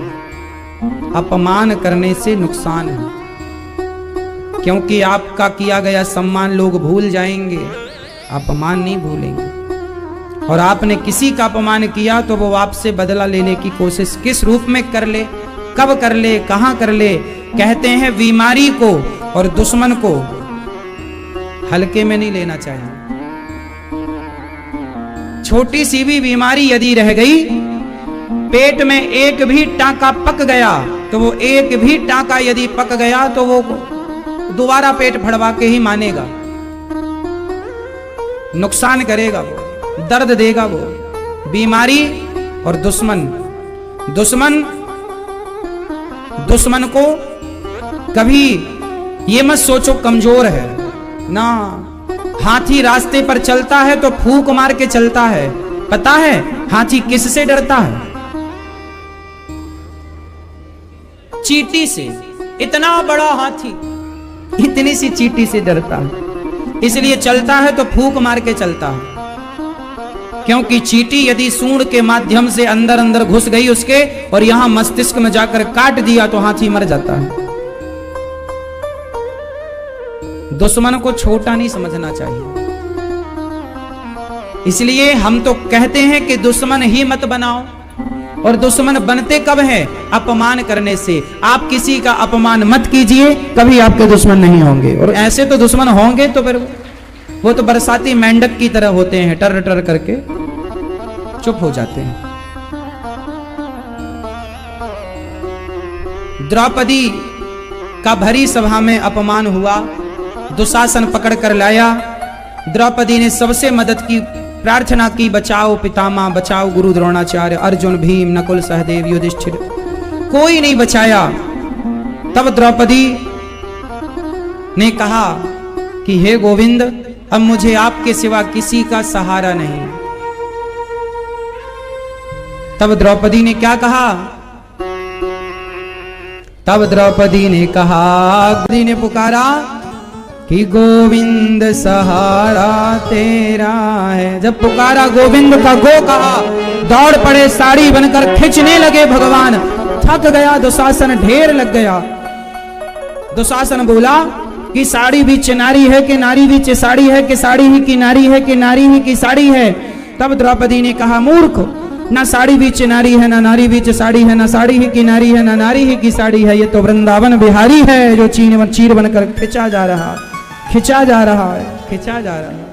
अपमान करने से नुकसान है, क्योंकि आपका किया गया सम्मान लोग भूल जाएंगे, अपमान नहीं भूलेंगे। और आपने किसी का अपमान किया तो वो आपसे बदला लेने की कोशिश किस रूप में कर ले, कब कर ले, कहां कर ले। कहते हैं बीमारी को और दुश्मन को हल्के में नहीं लेना चाहिए। छोटी सी भी बीमारी यदि रह गई, पेट में एक भी टांका पक गया, तो वो एक भी टांका यदि पक गया तो वो दोबारा पेट फड़वा के ही मानेगा, नुकसान करेगा, वो दर्द देगा। वो बीमारी और दुश्मन को कभी ये मत सोचो कमजोर है ना। हाथी रास्ते पर चलता है तो फूंक मार के चलता है। पता है हाथी किससे डरता है? चींटी से। इतना बड़ा हाथी इतनी सी चींटी से डरता है, इसलिए चलता है तो फूंक मार के चलता है। क्योंकि चींटी यदि सूंड के माध्यम से अंदर अंदर घुस गई उसके, और यहां मस्तिष्क में जाकर काट दिया, तो हाथी मर जाता है। दुश्मन को छोटा नहीं समझना चाहिए। इसलिए हम तो कहते हैं कि दुश्मन ही मत बनाओ, और दुश्मन बनते कब है? अपमान करने से। आप किसी का अपमान मत कीजिए, कभी आपके दुश्मन नहीं होंगे। और ऐसे तो दुश्मन होंगे तो फिर वो तो बरसाती मेंढक की तरह होते हैं, टर टर करके चुप हो जाते हैं। द्रौपदी का भरी सभा में अपमान हुआ, दुशासन पकड़ कर लाया। द्रौपदी ने सबसे मदद की, प्रार्थना की, बचाओ पितामह, बचाओ गुरु द्रोणाचार्य, अर्जुन, भीम, नकुल, सहदेव, युधिष्ठिर। कोई नहीं बचाया। तब द्रौपदी ने कहा कि हे गोविंद, अब मुझे आपके सिवा किसी का सहारा नहीं। तब द्रौपदी ने क्या कहा? तब द्रौपदी ने कहा, द्रौपदी ने पुकारा कि गोविंद सहारा तेरा है। जब पुकारा, गोविंद का गो कहा, दौड़ पड़े, साड़ी बनकर खींचने लगे भगवान। थक गया दुशासन, ढेर लग गया। दुशासन बोला कि साड़ी भी नारी है कि नारी भी साड़ी है कि साड़ी ही की नारी है कि नारी ही की साड़ी है। तब द्रौपदी ने कहा, मूर्ख, ना साड़ी बीच नारी है, ना नारी बीच साड़ी है, ना साड़ी ही की नारी है, ना नारी ही की साड़ी है। ये तो वृंदावन बिहारी है जो चीर बनकर खिंचा जा रहा है, खिंचा जा रहा है, खिंचा जा रहा है।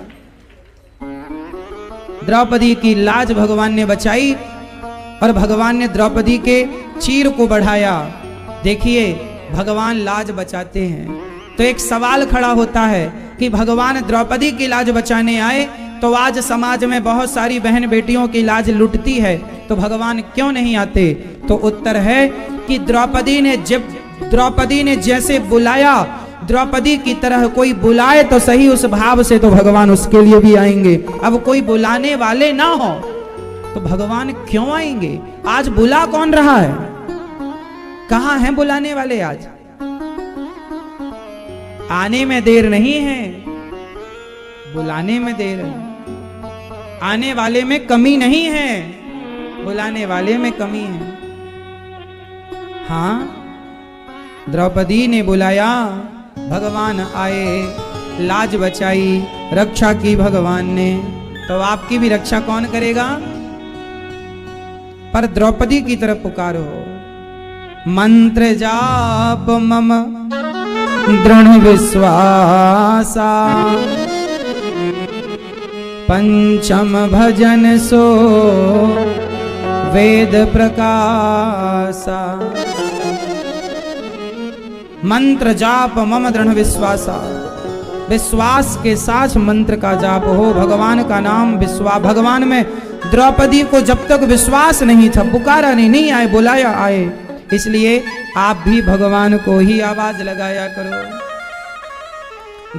द्रौपदी की लाज भगवान ने बचाई और भगवान ने द्रौपदी के चीर को बढ़ाया। देखिए, भगवान लाज बचाते हैं तो एक सवाल खड़ा होता है कि भगवान द्रौपदी की लाज बचाने आए तो आज समाज में बहुत सारी बहन बेटियों की लाज लुटती है, तो भगवान क्यों नहीं आते? तो उत्तर है कि द्रौपदी ने जैसे बुलाया, द्रौपदी की तरह कोई बुलाए तो सही उस भाव से, तो भगवान उसके लिए भी आएंगे। अब कोई बुलाने वाले ना हो तो भगवान क्यों आएंगे? आज बुला कौन रहा है? कहां हैं बुलाने वाले? आज आने में देर नहीं है, बुलाने में देर है। आने वाले में कमी नहीं है, बुलाने वाले में कमी है। हाँ, द्रौपदी ने बुलाया, भगवान आए, लाज बचाई, रक्षा की भगवान ने। तो आपकी भी रक्षा कौन करेगा? पर द्रौपदी की तरफ पुकारो। मंत्र जाप मम दृढ़ विश्वासा, पंचम भजन सो वेद प्रकाशा। मंत्र जाप मम दृढ़ विश्वासा, विश्वास के साथ मंत्र का जाप हो, भगवान का नाम विश्वास। भगवान में द्रौपदी को जब तक विश्वास नहीं था, पुकारा नहीं आए, बुलाया आए। इसलिए आप भी भगवान को ही आवाज लगाया करो।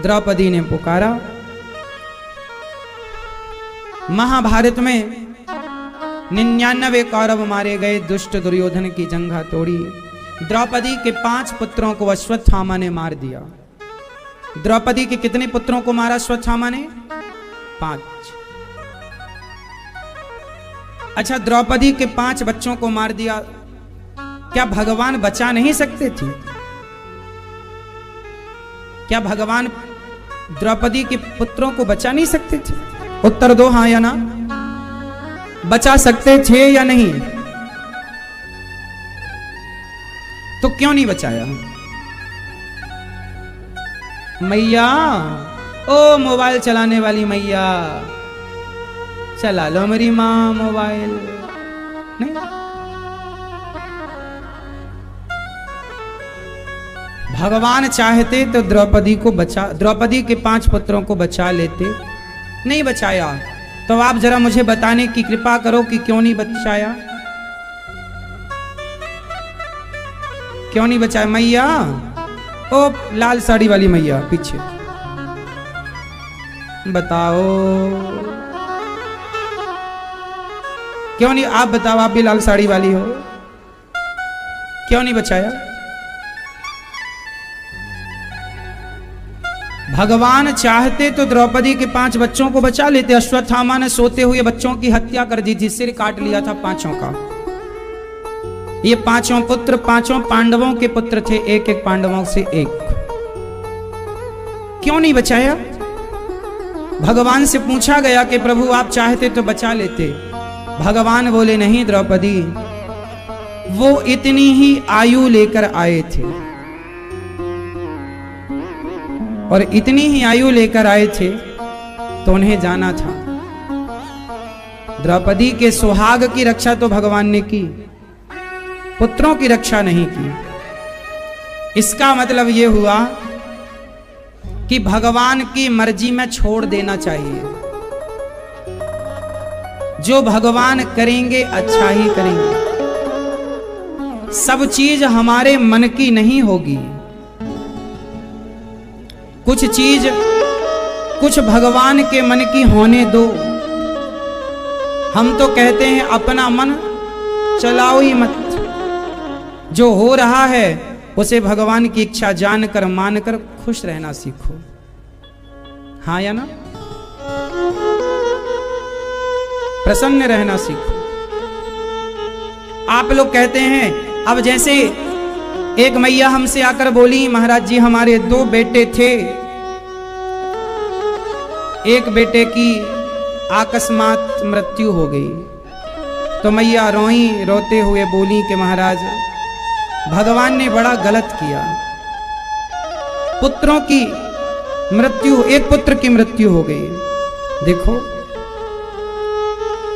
द्रौपदी ने पुकारा। महाभारत में 99 कौरव मारे गए, दुष्ट दुर्योधन की जंघा तोड़ी। द्रौपदी के 5 पुत्रों को अश्वत्थामा ने मार दिया। द्रौपदी के कितने पुत्रों को मारा अश्वत्थामा ने? 5। अच्छा, द्रौपदी के 5 बच्चों को मार दिया, क्या भगवान बचा नहीं सकते थे? क्या भगवान द्रौपदी के पुत्रों को बचा नहीं सकते थे? उत्तर दो, हां या ना। बचा सकते थे या नहीं? तो क्यों नहीं बचाया? मैया, ओ मोबाइल चलाने वाली मैया, चला लो मेरी मां मोबाइल। नहीं, भगवान चाहते तो द्रौपदी के 5 पुत्रों को बचा लेते, नहीं बचाया। तो आप जरा मुझे बताने की कृपा करो कि क्यों नहीं बचाया? क्यों नहीं बचाया? मैया, ओ लाल साड़ी वाली मैया पीछे, बताओ क्यों नहीं? आप बताओ, आप भी लाल साड़ी वाली हो, क्यों नहीं बचाया? भगवान चाहते तो द्रौपदी के 5 बच्चों को बचा लेते। अश्वत्थामा ने सोते हुए बच्चों की हत्या कर दी थी, सिर काट लिया था 5 का। ये 5 पुत्र 5 पांडवों के पुत्र थे, एक पांडवों से एक। क्यों नहीं बचाया? भगवान से पूछा गया कि प्रभु आप चाहते तो बचा लेते। भगवान बोले, नहीं द्रौपदी, वो इतनी ही आयु लेकर आए थे और इतनी ही आयु लेकर आए थे तो उन्हें जाना था। द्रौपदी के सुहाग की रक्षा तो भगवान ने की, पुत्रों की रक्षा नहीं की। इसका मतलब यह हुआ कि भगवान की मर्जी में छोड़ देना चाहिए। जो भगवान करेंगे अच्छा ही करेंगे। सब चीज हमारे मन की नहीं होगी, कुछ चीज कुछ भगवान के मन की होने दो। हम तो कहते हैं अपना मन चलाओ ही मत। जो हो रहा है उसे भगवान की इच्छा जानकर मानकर खुश रहना सीखो। हाँ या ना? प्रसन्न रहना सीखो। आप लोग कहते हैं, अब जैसे एक मैया हमसे आकर बोली, महाराज जी हमारे 2 बेटे थे, एक बेटे की अकस्मात मृत्यु हो गई। तो मैया रोई, रोते हुए बोली कि महाराज भगवान ने बड़ा गलत किया, पुत्रों की मृत्यु, एक पुत्र की मृत्यु हो गई। देखो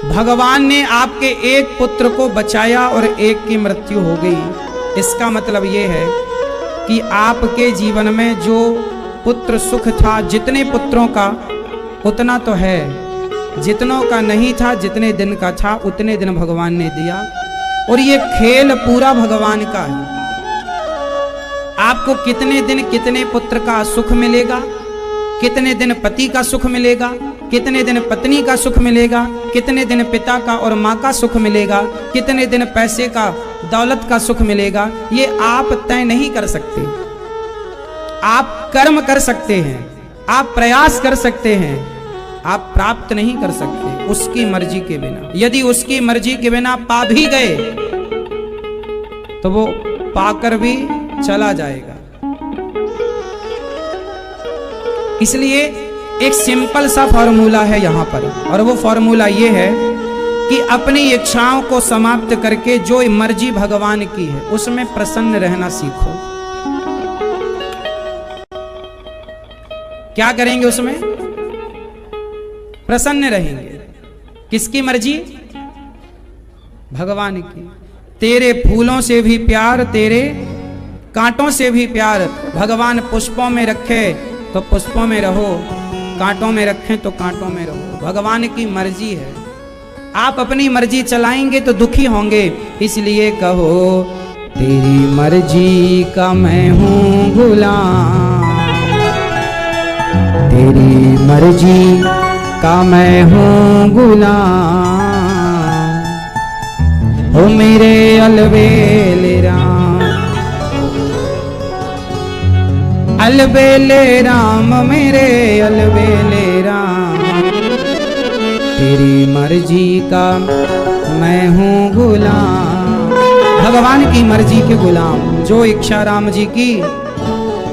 भगवान ने आपके एक पुत्र को बचाया और एक की मृत्यु हो गई। इसका मतलब यह है कि आपके जीवन में जो पुत्र सुख था, जितने पुत्रों का उतना तो है, जितनों का नहीं था, जितने दिन का था उतने दिन भगवान ने दिया। और ये खेल पूरा भगवान का है। आपको कितने दिन कितने पुत्र का सुख मिलेगा, कितने दिन पति का सुख मिलेगा, कितने दिन पत्नी का सुख मिलेगा, कितने दिन पिता का और माँ का सुख मिलेगा, कितने दिन पैसे का, दौलत का सुख मिलेगा, ये आप तय नहीं कर सकते। आप कर्म कर सकते हैं, आप प्रयास कर सकते हैं, आप प्राप्त नहीं कर सकते उसकी मर्जी के बिना। यदि उसकी मर्जी के बिना पा भी गए तो वो पाकर भी चला जाएगा। इसलिए एक सिंपल सा फॉर्मूला है यहां पर, और वो फॉर्मूला ये है कि अपनी इच्छाओं को समाप्त करके जो मर्जी भगवान की है उसमें प्रसन्न रहना सीखो। क्या करेंगे उसमें? प्रसन्न रहेंगे। किसकी मर्जी? भगवान की। तेरे फूलों से भी प्यार, तेरे कांटों से भी प्यार। भगवान पुष्पों में रखे तो पुष्पों में रहो, कांटों में रखें तो कांटों में रहो। भगवान की मर्जी है। आप अपनी मर्जी चलाएंगे तो दुखी होंगे। इसलिए कहो तेरी मर्जी का मैं हूं गुलाम, तेरी मर्जी का मैं हूँ गुलाम, हो मेरे अलबेले राम, अलबेले राम, मेरे अलबेले राम। तेरी मर्जी का मैं हूँ गुलाम। भगवान की मर्जी के गुलाम। जो इच्छा राम जी की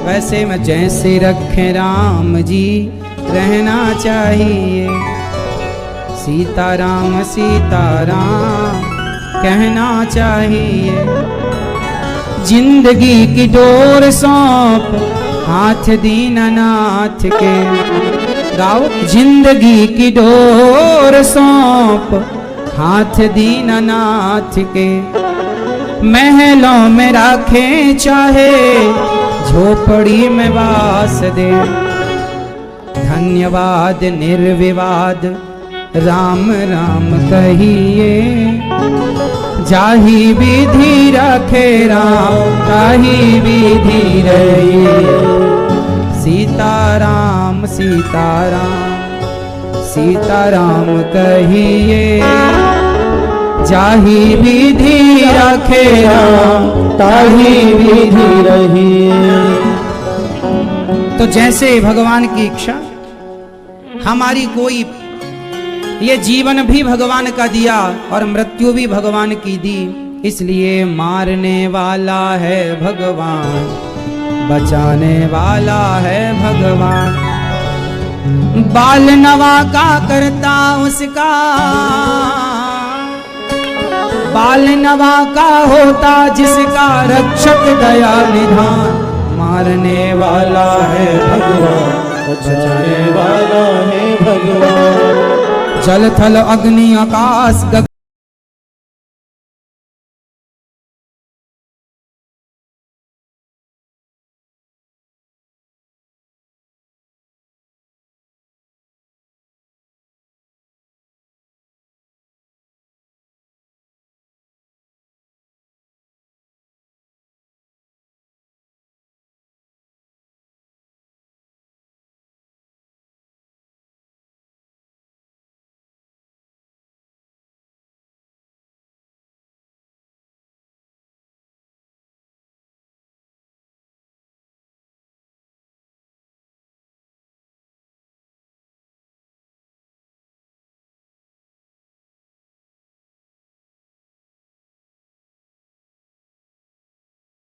वैसे मैं जैसे रखे राम जी रहना चाहिए। सीताराम सीताराम कहना चाहिए। जिंदगी की डोर सौंप हाथ दीनानाथ के। गाओ। जिंदगी की डोर सौंप हाथ दीनानाथ के। महलों में रखे चाहे झोपड़ी में वास दे। धन्यवाद निर्विवाद राम राम कहिए। जाही विधि रखे राम ताही विधि रहिए। सीताराम सीताराम सीताराम कहिए। जाही विधि रखे राम ताही विधि रहिए। तो जैसे भगवान की इच्छा, हमारी कोई, ये जीवन भी भगवान का दिया और मृत्यु भी भगवान की दी। इसलिए मारने वाला है भगवान, बचाने वाला है भगवान। बाल नवा का करता उसका, बाल नवा का होता जिसका रक्षक दया निधान। मारने वाला है भगवान, बचाने वाला है भगवान। जल थल अग्नि आकाश